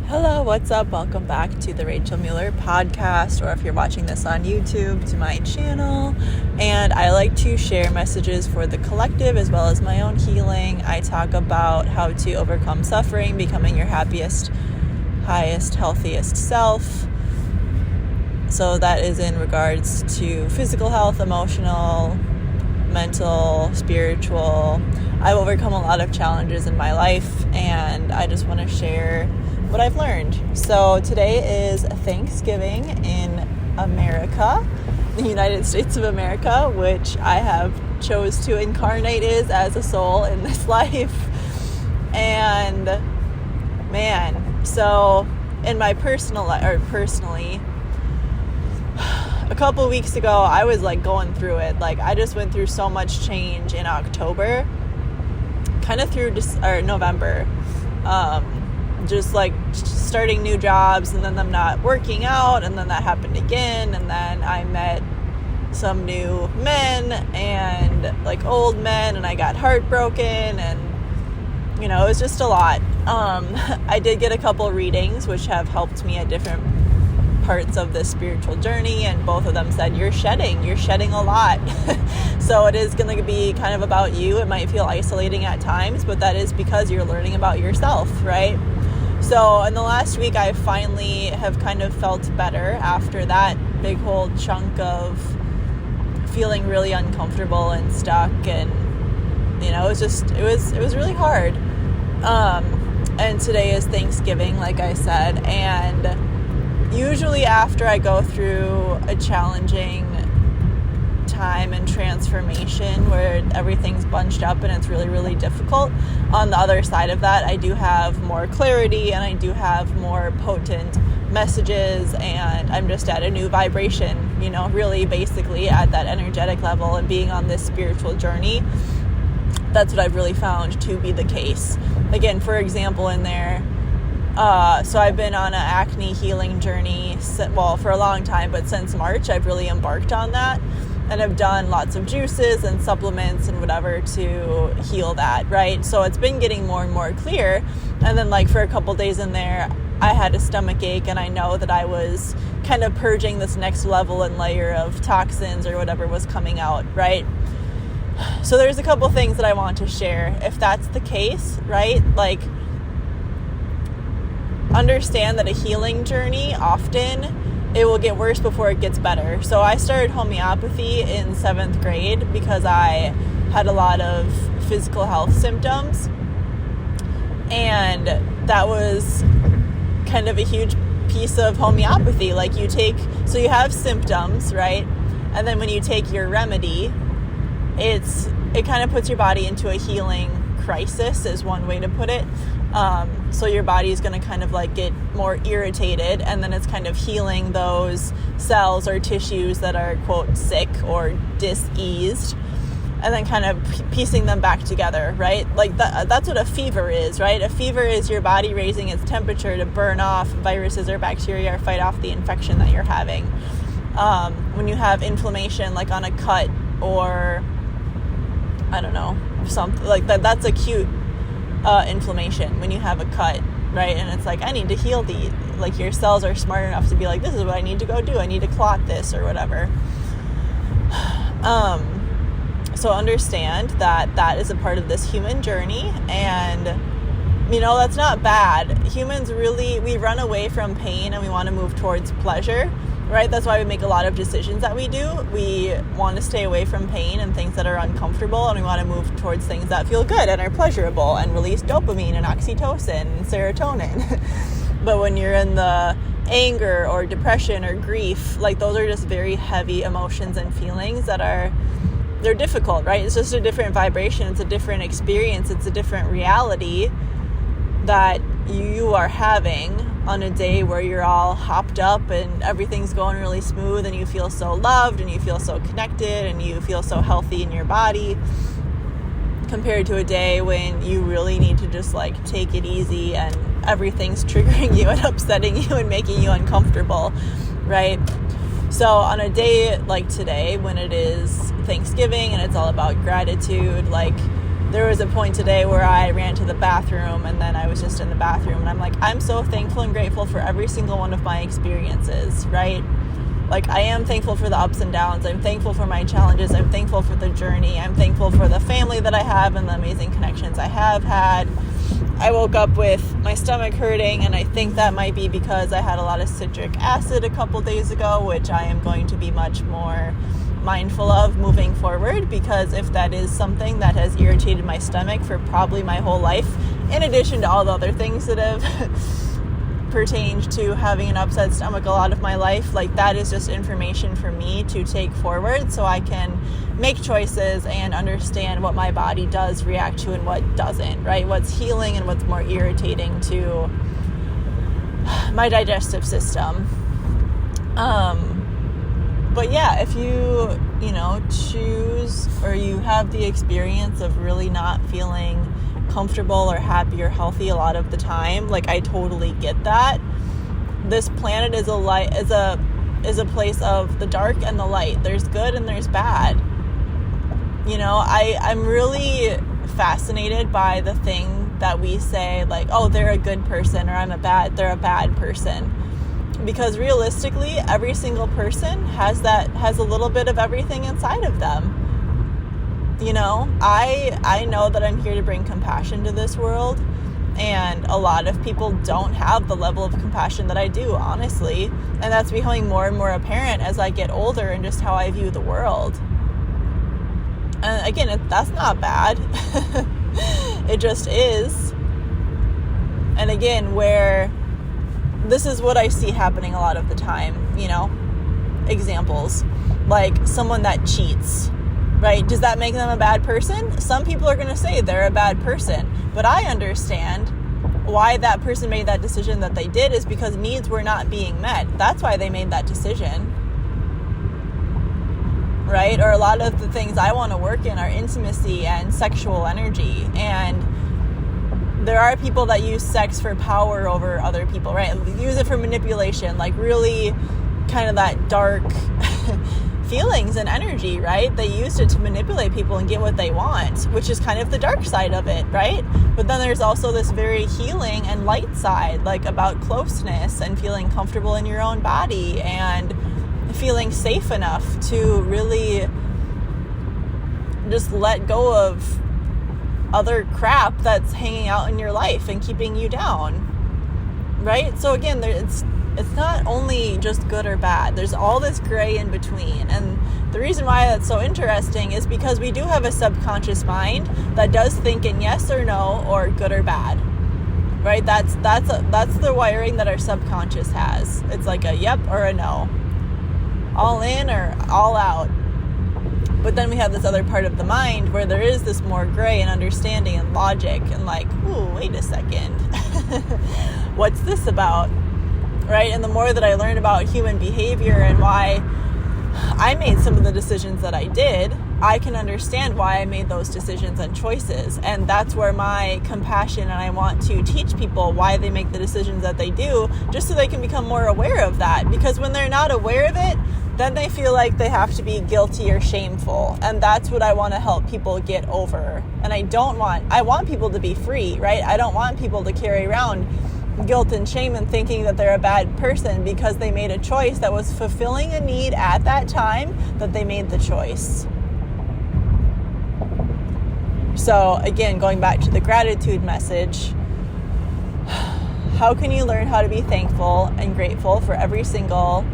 Hello, what's up? Welcome back to the Rachel Mueller podcast, or if you're watching this on YouTube, to my channel. And I like to share messages for the collective as well as my own healing. I talk about how to overcome suffering, becoming your happiest, highest, healthiest self. So that is in regards to physical health, emotional, mental, spiritual. I've overcome a lot of challenges in my life, and I just want to share what I've learned. So today is Thanksgiving in America, the United States of America, which I have chose to incarnate as a soul in this life. And man, so in my personally, a couple of weeks ago, I was like going through it. Like I just went through so much change in October, kind of through November. Just like starting new jobs and then them not working out, and then that happened again, and then I met some new men and like old men, and I got heartbroken, and it was just a lot. I did get a couple readings which have helped me at different parts of this spiritual journey, and both of them said you're shedding a lot. So it is going to be kind of about you. It might feel isolating at times, but that is because you're learning about yourself, right? So in the last week, I finally have kind of felt better after that big whole chunk of feeling really uncomfortable and stuck, and it was really hard. And today is Thanksgiving, like I said, and usually after I go through a challenging time and transformation where everything's bunched up and it's really, really difficult, on the other side of that, I do have more clarity and I do have more potent messages, and I'm just at a new vibration, really basically at that energetic level, and being on this spiritual journey. That's what I've really found to be the case. Again, for example, in there, so I've been on an acne healing journey, for a long time, but since March, I've really embarked on that. And I've done lots of juices and supplements and whatever to heal that, right? So it's been getting more and more clear. And then for a couple days in there, I had a stomach ache, and I know that I was kind of purging this next level and layer of toxins or whatever was coming out, right? So there's a couple things that I want to share. If that's the case, right? Understand that a healing journey, often it will get worse before it gets better. So I started homeopathy in 7th grade because I had a lot of physical health symptoms, and that was kind of a huge piece of homeopathy. You have symptoms, right? And then when you take your remedy, it kind of puts your body into a healing crisis, is one way to put it. So your body is going to kind of get more irritated, and then it's kind of healing those cells or tissues that are, quote, sick or diseased, and then kind of piecing them back together, right? That's what a fever is, right? A fever is your body raising its temperature to burn off viruses or bacteria or fight off the infection that you're having. When you have inflammation, on a cut, or I don't know, something like that, that's acute inflammation when you have a cut, right? And it's I need to heal these. Your cells are smart enough to be this is what I need to go do. I need to clot this or whatever. So understand that is a part of this human journey, and that's not bad. Humans we run away from pain and we want to move towards pleasure, right? That's why we make a lot of decisions that we do. We want to stay away from pain and things that are uncomfortable, and we want to move towards things that feel good and are pleasurable and release dopamine and oxytocin and serotonin. But when you're in the anger or depression or grief, those are just very heavy emotions and feelings they're difficult, right? It's just a different vibration. It's a different experience. It's a different reality that you are having on a day where you're all hopped up and everything's going really smooth, and you feel so loved and you feel so connected and you feel so healthy in your body, compared to a day when you really need to just take it easy and everything's triggering you and upsetting you and making you uncomfortable, right? So on a day like today, when it is Thanksgiving and it's all about gratitude, there was a point today where I ran to the bathroom and then I was just in the bathroom, and I'm like, I'm so thankful and grateful for every single one of my experiences, right? Like, I am thankful for the ups and downs. I'm thankful for my challenges. I'm thankful for the journey. I'm thankful for the family that I have and the amazing connections I have had. I woke up with my stomach hurting, and I think that might be because I had a lot of citric acid a couple days ago, which I am going to be much more mindful of moving forward, because if that is something that has irritated my stomach for probably my whole life, in addition to all the other things that have pertained to having an upset stomach a lot of my life, like, that is just information for me to take forward so I can make choices and understand what my body does react to and what doesn't, right? What's healing and what's more irritating to my digestive system. But yeah, if you choose, or you have the experience of really not feeling comfortable or happy or healthy a lot of the time, like, I totally get that. This planet is a place of the dark and the light. There's good and there's bad. I'm really fascinated by the thing that we say, like, oh, they're a good person, or they're a bad person. Because realistically, every single person has a little bit of everything inside of them. I know that I'm here to bring compassion to this world, and a lot of people don't have the level of compassion that I do, honestly. And that's becoming more and more apparent as I get older and just how I view the world. And again, that's not bad. It just is. And again, where this is what I see happening a lot of the time, examples, like someone that cheats, right? Does that make them a bad person? Some people are going to say they're a bad person, but I understand why that person made that decision that they did is because needs were not being met. That's why they made that decision, right? Or a lot of the things I want to work in are intimacy and sexual energy, and there are people that use sex for power over other people, right? Use it for manipulation, like really kind of that dark feelings and energy, right? They used it to manipulate people and get what they want, which is kind of the dark side of it, right? But then there's also this very healing and light side, like about closeness and feeling comfortable in your own body and feeling safe enough to really just let go of other crap that's hanging out in your life and keeping you down, right? So again, it's not only just good or bad. There's all this gray in between. And the reason why that's so interesting is because we do have a subconscious mind that does think in yes or no, or good or bad, right? That's the wiring that our subconscious has. It's like a yep or a no, all in or all out. But then we have this other part of the mind where there is this more gray and understanding and logic and like, ooh, wait a second. What's this about? Right? And the more that I learn about human behavior and why I made some of the decisions that I did, I can understand why I made those decisions and choices. And that's where my compassion, and I want to teach people why they make the decisions that they do, just so they can become more aware of that. Because when they're not aware of it, then they feel like they have to be guilty or shameful. And that's what I want to help people get over. And I want people to be free, right? I don't want people to carry around guilt and shame and thinking that they're a bad person because they made a choice that was fulfilling a need at that time that they made the choice. So again, going back to the gratitude message, how can you learn how to be thankful and grateful for every single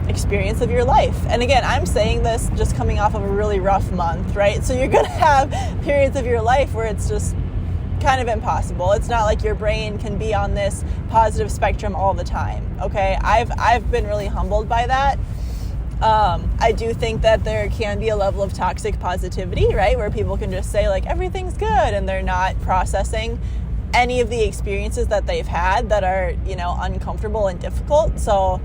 experience of your life? And again, I'm saying this just coming off of a really rough month, right? So you're going to have periods of your life where it's just kind of impossible. It's not like your brain can be on this positive spectrum all the time. Okay. I've been really humbled by that. I do think that there can be a level of toxic positivity, right? Where people can just say like, everything's good, and they're not processing any of the experiences that they've had that are, uncomfortable and difficult. So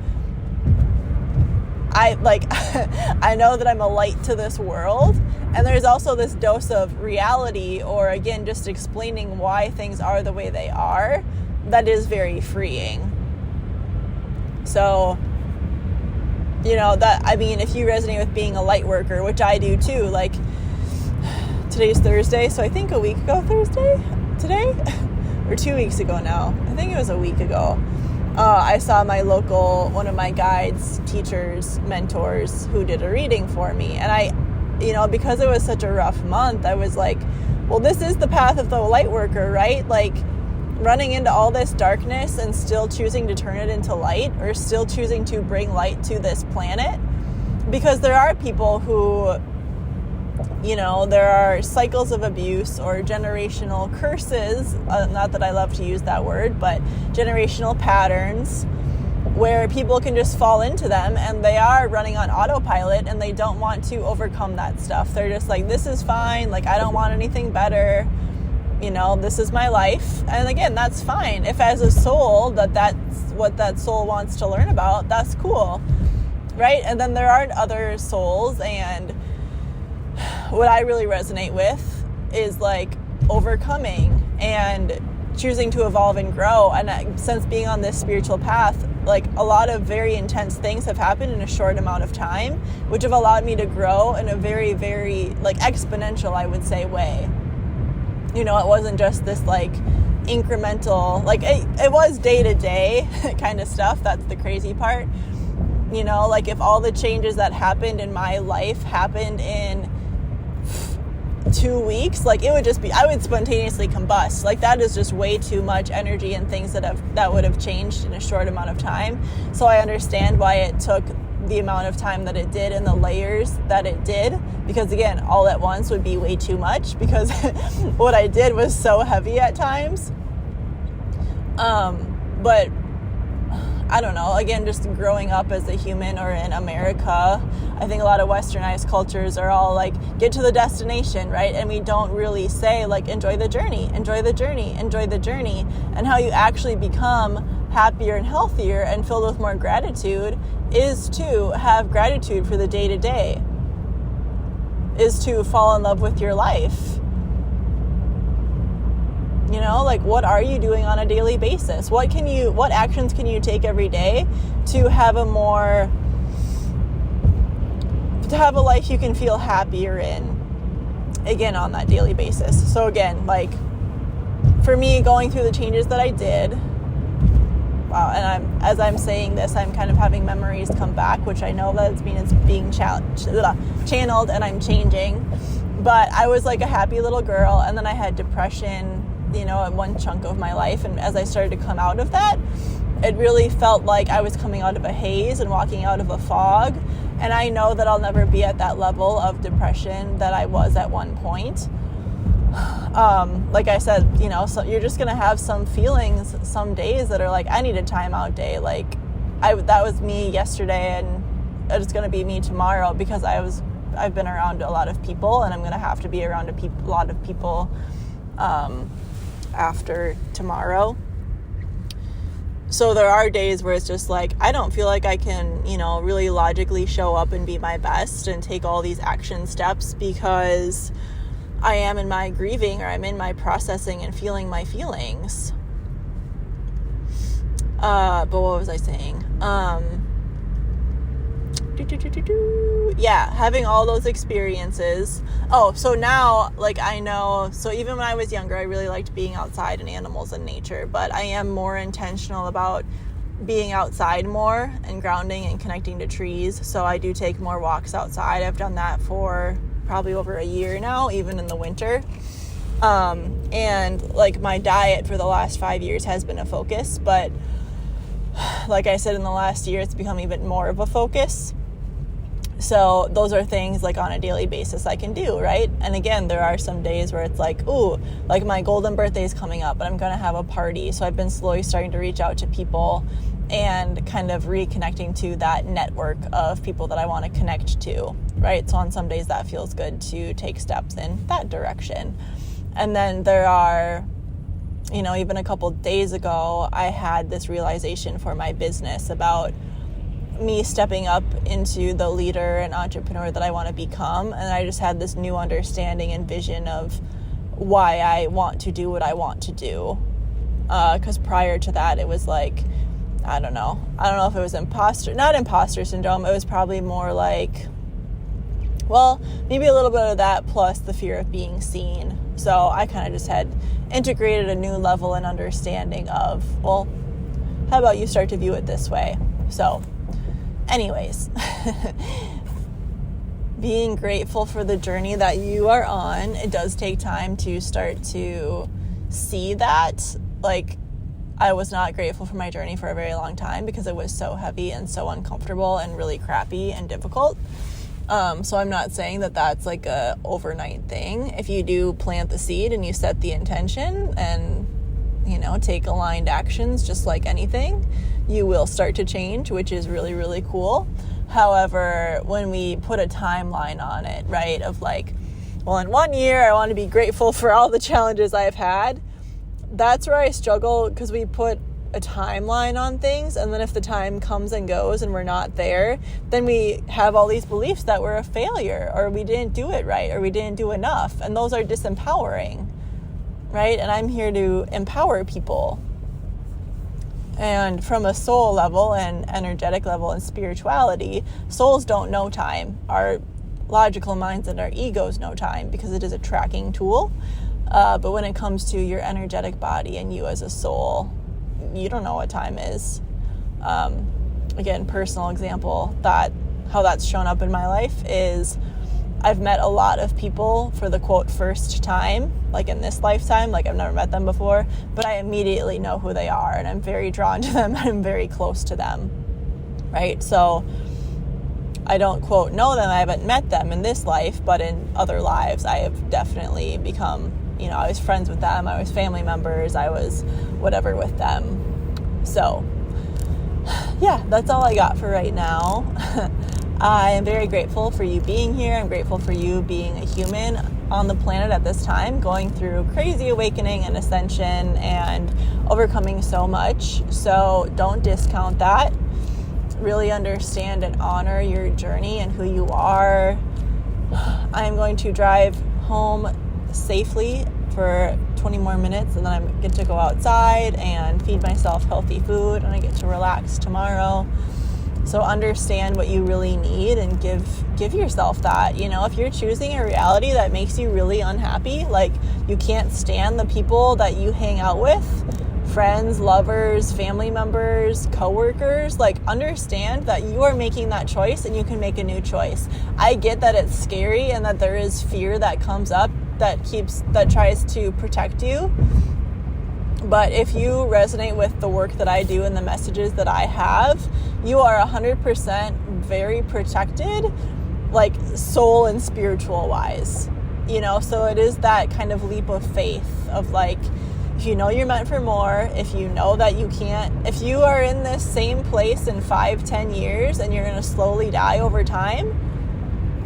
I know that I'm a light to this world, and there's also this dose of reality, or again, just explaining why things are the way they are, that is very freeing. So, if you resonate with being a light worker, which I do too, like, today's Thursday, so I think a week ago today, or 2 weeks ago now, I think it was a week ago, I saw one of my guides, teachers, mentors, who did a reading for me. And I, because it was such a rough month, I was like, well, this is the path of the light worker, right? Like, running into all this darkness and still choosing to turn it into light, or still choosing to bring light to this planet. Because there are people who, there are cycles of abuse or generational curses, not that I love to use that word, but generational patterns where people can just fall into them, and they are running on autopilot and they don't want to overcome that stuff. They're just like, this is fine, like, I don't want anything better, this is my life. And again, that's fine. If as a soul that's what that soul wants to learn about, that's cool, right? And then there are other souls, and what I really resonate with is like overcoming and choosing to evolve and grow. And since being on this spiritual path, like, a lot of very intense things have happened in a short amount of time, which have allowed me to grow in a very, very, like, exponential, I would say, way. It wasn't just this like incremental, like it was day to day kind of stuff. That's the crazy part. Like, if all the changes that happened in my life happened in 2 weeks, like, it would just be, I would spontaneously combust. Like, that is just way too much energy and things that would have changed in a short amount of time. So I understand why it took the amount of time that it did and the layers that it did, because again, all at once would be way too much, because what I did was so heavy at times. But I don't know, again, just growing up as a human, or in America, I think a lot of westernized cultures are all like, get to the destination, right? And we don't really say, like, enjoy the journey, enjoy the journey, enjoy the journey. And how you actually become happier and healthier and filled with more gratitude is to have gratitude for the day-to-day, is to fall in love with your life. Like, what are you doing on a daily basis? What actions can you take every day to have a life you can feel happier in, again, on that daily basis? So again, like, for me, going through the changes that I did, wow, and as I'm saying this, I'm kind of having memories come back, which I know that it's being channeled, and I'm changing. But I was like a happy little girl, and then I had depression, at one chunk of my life. And as I started to come out of that, it really felt like I was coming out of a haze and walking out of a fog. And I know that I'll never be at that level of depression that I was at one point. Like I said, so you're just going to have some feelings, some days that are like, I need a timeout day. Like, that was me yesterday, and it's going to be me tomorrow, because I've been around a lot of people, and I'm going to have to be around a lot of people after tomorrow. So there are days where it's just like, I don't feel like I can, really logically show up and be my best and take all these action steps, because I am in my grieving, or I'm in my processing and feeling my feelings. But what was I saying? Yeah, having all those experiences. Oh, so now, like, I know, so even when I was younger, I really liked being outside and animals and nature, but I am more intentional about being outside more and grounding and connecting to trees. So I do take more walks outside. I've done that for probably over a year now, even in the winter. And like, my diet for the last 5 years has been a focus, but like I said, in the last year, it's become even more of a focus. So those are things like on a daily basis I can do, right? And again, there are some days where it's like, ooh, like my golden birthday is coming up and I'm going to have a party. So I've been slowly starting to reach out to people and kind of reconnecting to that network of people that I want to connect to, right? So on some days that feels good to take steps in that direction. And then there are, even a couple days ago, I had this realization for my business about me stepping up into the leader and entrepreneur that I want to become. And I just had this new understanding and vision of why I want to do what I want to do. Because prior to that, it was like, I don't know if it was not imposter syndrome. It was probably more like Well, maybe a little bit of that plus the fear of being seen. So I kind of just had integrated a new level and understanding of, well, how about you start to view it this way? So anyways, being grateful for the journey that you are on. It does take time to start to see that. Like, I was not grateful for my journey for a very long time because it was so heavy and so uncomfortable and really crappy and difficult. So I'm not saying that that's like a overnight thing. If you do plant the seed and you set the intention and, take aligned actions, just like anything, you will start to change, which is really, really cool. However, when we put a timeline on it, right, of like, well, in 1 year, I want to be grateful for all the challenges I've had. That's where I struggle, because we put a timeline on things, and then if the time comes and goes and we're not there, then we have all these beliefs that we're a failure, or we didn't do it right, or we didn't do enough, and those are disempowering, right? And I'm here to empower people. And from a soul level and energetic level and spirituality, souls don't know time. Our logical minds and our egos know time because it is a tracking tool. But when it comes to your energetic body and you as a soul, you don't know what time is. Again, personal example, how that's shown up in my life is I've met a lot of people for the quote first time, like in this lifetime, like I've never met them before, but I immediately know who they are and I'm very drawn to them and I'm very close to them, right? So I don't quote know them, I haven't met them in this life, but in other lives I have definitely become, I was friends with them, I was family members, I was whatever with them. So yeah, that's all I got for right now. I am very grateful for you being here. I'm grateful for you being a human on the planet at this time, going through crazy awakening and ascension and overcoming so much. So don't discount that. Really understand and honor your journey and who you are. I'm going to drive home safely for 20 more minutes, and then I get to go outside and feed myself healthy food, and I get to relax tomorrow. So understand what you really need and give yourself that. If you're choosing a reality that makes you really unhappy, like you can't stand the people that you hang out with, friends, lovers, family members, coworkers, like understand that you are making that choice and you can make a new choice. I get that it's scary and that there is fear that comes up that tries to protect you. But if you resonate with the work that I do and the messages that I have, you are 100% very protected, like soul and spiritual wise, so it is that kind of leap of faith of like, if you know you're meant for more, if you know that you can't, if you are in this same place in 5-10 years and you're going to slowly die over time,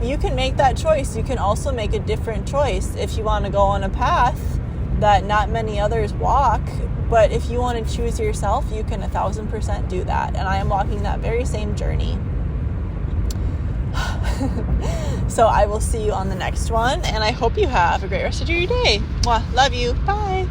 you can make that choice. You can also make a different choice if you want to go on a path that not many others walk, but if you want to choose yourself, you can 1,000% do that. And I am walking that very same journey. So I will see you on the next one, and I hope you have a great rest of your day. Mwah. Love you. Bye.